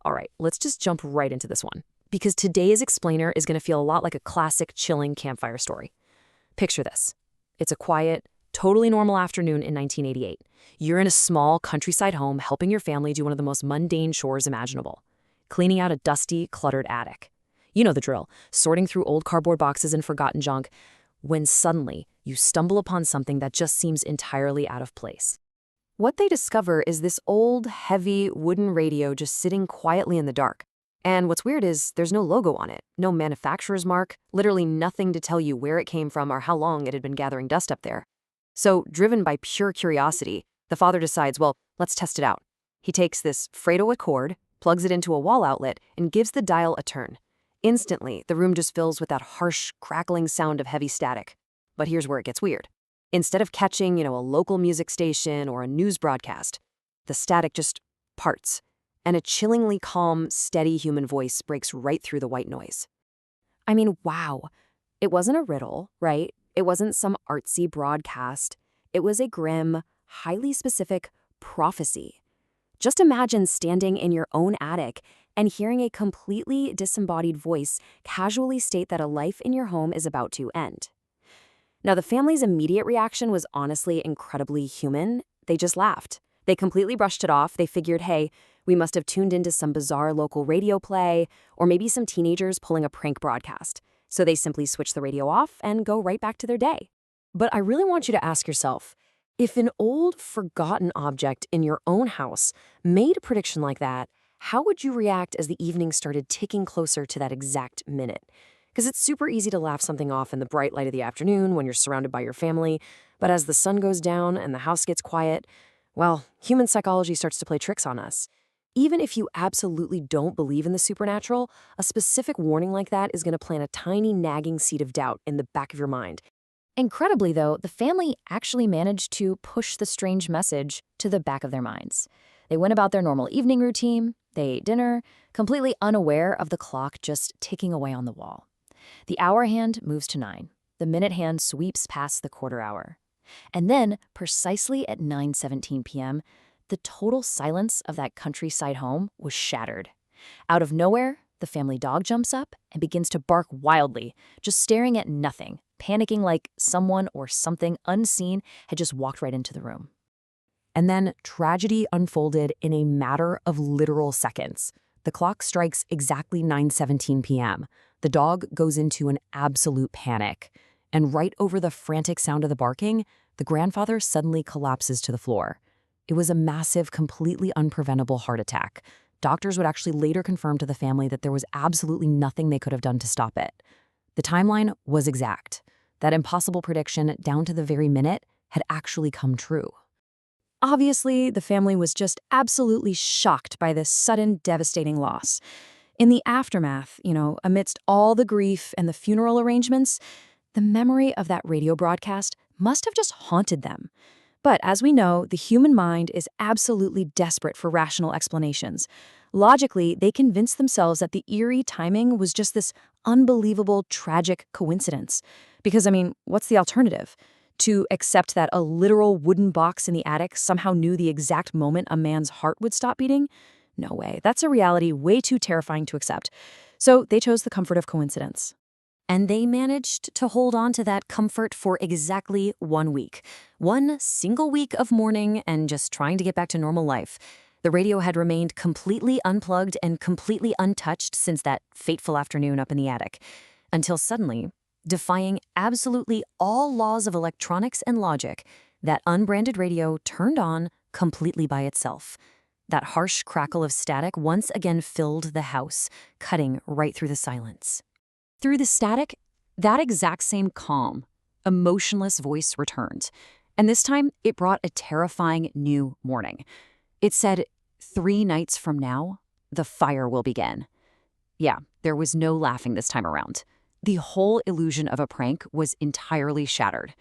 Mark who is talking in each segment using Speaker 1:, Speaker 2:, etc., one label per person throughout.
Speaker 1: All right, let's just jump right into this one, because today's explainer is going to feel a lot like a classic chilling campfire story. Picture this. It's a quiet, totally normal afternoon in 1988. You're in a small countryside home helping your family do one of the most mundane chores imaginable, cleaning out a dusty, cluttered attic. You know the drill, sorting through old cardboard boxes and forgotten junk, when suddenly you stumble upon something that just seems entirely out of place. What they discover is this old, heavy, wooden radio just sitting quietly in the dark. And what's weird is there's no logo on it, no manufacturer's mark, literally nothing to tell you where it came from or how long it had been gathering dust up there. So, driven by pure curiosity, the father decides, well, let's test it out. He takes this Fredo cord, plugs it into a wall outlet, and gives the dial a turn. Instantly, the room just fills with that harsh, crackling sound of heavy static. But here's where it gets weird. Instead of catching, a local music station or a news broadcast, the static just parts, and a chillingly calm, steady human voice breaks right through the white noise. I mean, wow. It wasn't a riddle, right? It wasn't some artsy broadcast. It was a grim, highly specific prophecy. Just imagine standing in your own attic and hearing a completely disembodied voice casually state that a life in your home is about to end. Now, the family's immediate reaction was honestly incredibly human. They just laughed. They completely brushed it off. They figured, hey, we must have tuned into some bizarre local radio play, or maybe some teenagers pulling a prank broadcast. So they simply switch the radio off and go right back to their day. But I really want you to ask yourself, if an old, forgotten object in your own house made a prediction like that, how would you react as the evening started ticking closer to that exact minute? Because it's super easy to laugh something off in the bright light of the afternoon when you're surrounded by your family, but as the sun goes down and the house gets quiet, well, human psychology starts to play tricks on us. Even if you absolutely don't believe in the supernatural, a specific warning like that is going to plant a tiny nagging seed of doubt in the back of your mind. Incredibly, though, the family actually managed to push the strange message to the back of their minds. They went about their normal evening routine, they ate dinner, completely unaware of the clock just ticking away on the wall. The hour hand moves to 9. The minute hand sweeps past the quarter hour. And then, precisely at 9:17 p.m., the total silence of that countryside home was shattered. Out of nowhere, the family dog jumps up and begins to bark wildly, just staring at nothing, panicking like someone or something unseen had just walked right into the room. And then tragedy unfolded in a matter of literal seconds. The clock strikes exactly 9:17 p.m. The dog goes into an absolute panic. And right over the frantic sound of the barking, the grandfather suddenly collapses to the floor. It was a massive, completely unpreventable heart attack. Doctors would actually later confirm to the family that there was absolutely nothing they could have done to stop it. The timeline was exact. That impossible prediction, down to the very minute, had actually come true. Obviously, the family was just absolutely shocked by this sudden, devastating loss. In the aftermath, amidst all the grief and the funeral arrangements, the memory of that radio broadcast must have just haunted them. But as we know, the human mind is absolutely desperate for rational explanations. Logically, they convinced themselves that the eerie timing was just this unbelievable, tragic coincidence. Because, what's the alternative? To accept that a literal wooden box in the attic somehow knew the exact moment a man's heart would stop beating? No way. That's a reality way too terrifying to accept. So they chose the comfort of coincidence. And they managed to hold on to that comfort for exactly 1 week. One single week of mourning and just trying to get back to normal life. The radio had remained completely unplugged and completely untouched since that fateful afternoon up in the attic. Until suddenly, defying absolutely all laws of electronics and logic, that unbranded radio turned on completely by itself. That harsh crackle of static once again filled the house, cutting right through the silence. Through the static, that exact same calm, emotionless voice returned. And this time, it brought a terrifying new warning. It said, 3 nights from now, the fire will begin. Yeah, there was no laughing this time around. The whole illusion of a prank was entirely shattered.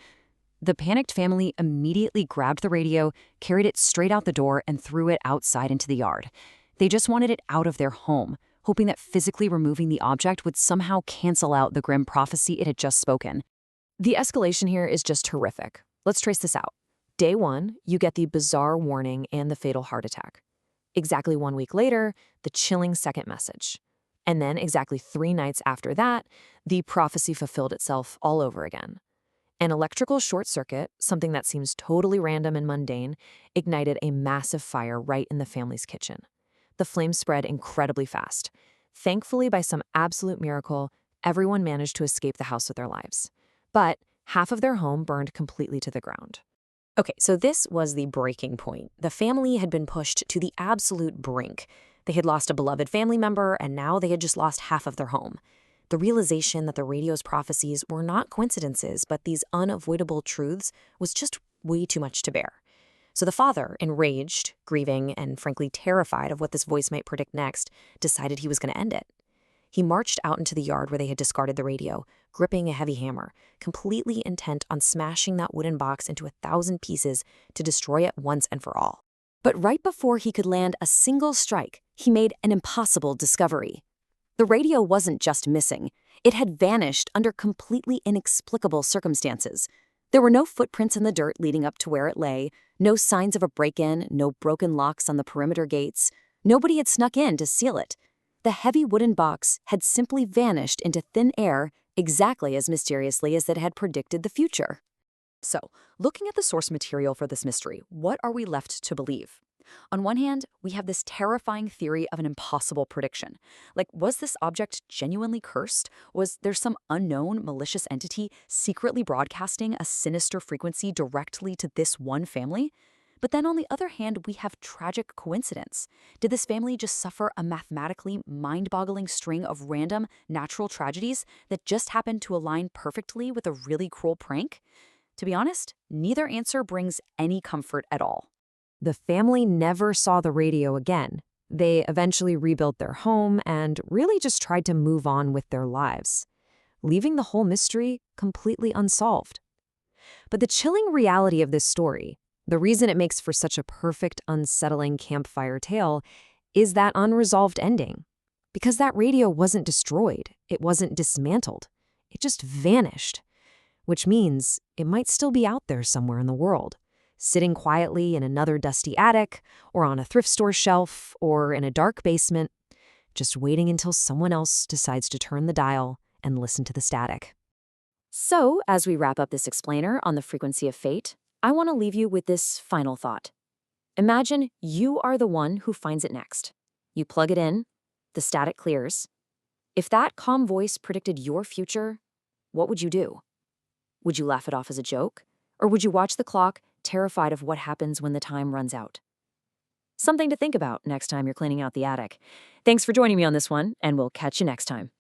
Speaker 1: The panicked family immediately grabbed the radio, carried it straight out the door, and threw it outside into the yard. They just wanted it out of their home, hoping that physically removing the object would somehow cancel out the grim prophecy it had just spoken. The escalation here is just horrific. Let's trace this out. Day 1, you get the bizarre warning and the fatal heart attack. Exactly 1 week later, the chilling second message. And then, exactly 3 nights after that, the prophecy fulfilled itself all over again. An electrical short circuit, something that seems totally random and mundane, ignited a massive fire right in the family's kitchen. The flames spread incredibly fast. Thankfully, by some absolute miracle, everyone managed to escape the house with their lives. But half of their home burned completely to the ground. Okay, so this was the breaking point. The family had been pushed to the absolute brink. They had lost a beloved family member, and now they had just lost half of their home. The realization that the radio's prophecies were not coincidences, but these unavoidable truths, was just way too much to bear. So the father, enraged, grieving, and frankly terrified of what this voice might predict next, decided he was going to end it. He marched out into the yard where they had discarded the radio, gripping a heavy hammer, completely intent on smashing that wooden box into 1,000 pieces to destroy it once and for all. But right before he could land a single strike, he made an impossible discovery. The radio wasn't just missing. It had vanished under completely inexplicable circumstances. There were no footprints in the dirt leading up to where it lay, no signs of a break-in, no broken locks on the perimeter gates. Nobody had snuck in to seal it. The heavy wooden box had simply vanished into thin air exactly as mysteriously as it had predicted the future. So, looking at the source material for this mystery, what are we left to believe? On one hand, we have this terrifying theory of an impossible prediction. Like, was this object genuinely cursed? Was there some unknown malicious entity secretly broadcasting a sinister frequency directly to this one family? But then on the other hand, we have tragic coincidence. Did this family just suffer a mathematically mind-boggling string of random natural tragedies that just happened to align perfectly with a really cruel prank? To be honest, neither answer brings any comfort at all. The family never saw the radio again. They eventually rebuilt their home and really just tried to move on with their lives, leaving the whole mystery completely unsolved. But the chilling reality of this story, the reason it makes for such a perfect, unsettling campfire tale, is that unresolved ending. Because that radio wasn't destroyed, it wasn't dismantled, it just vanished. Which means it might still be out there somewhere in the world, sitting quietly in another dusty attic, or on a thrift store shelf, or in a dark basement, just waiting until someone else decides to turn the dial and listen to the static. So, as we wrap up this explainer on the frequency of fate, I want to leave you with this final thought. Imagine you are the one who finds it next. You plug it in, the static clears. If that calm voice predicted your future, what would you do? Would you laugh it off as a joke? Or would you watch the clock, terrified of what happens when the time runs out? Something to think about next time you're cleaning out the attic. Thanks for joining me on this one, and we'll catch you next time.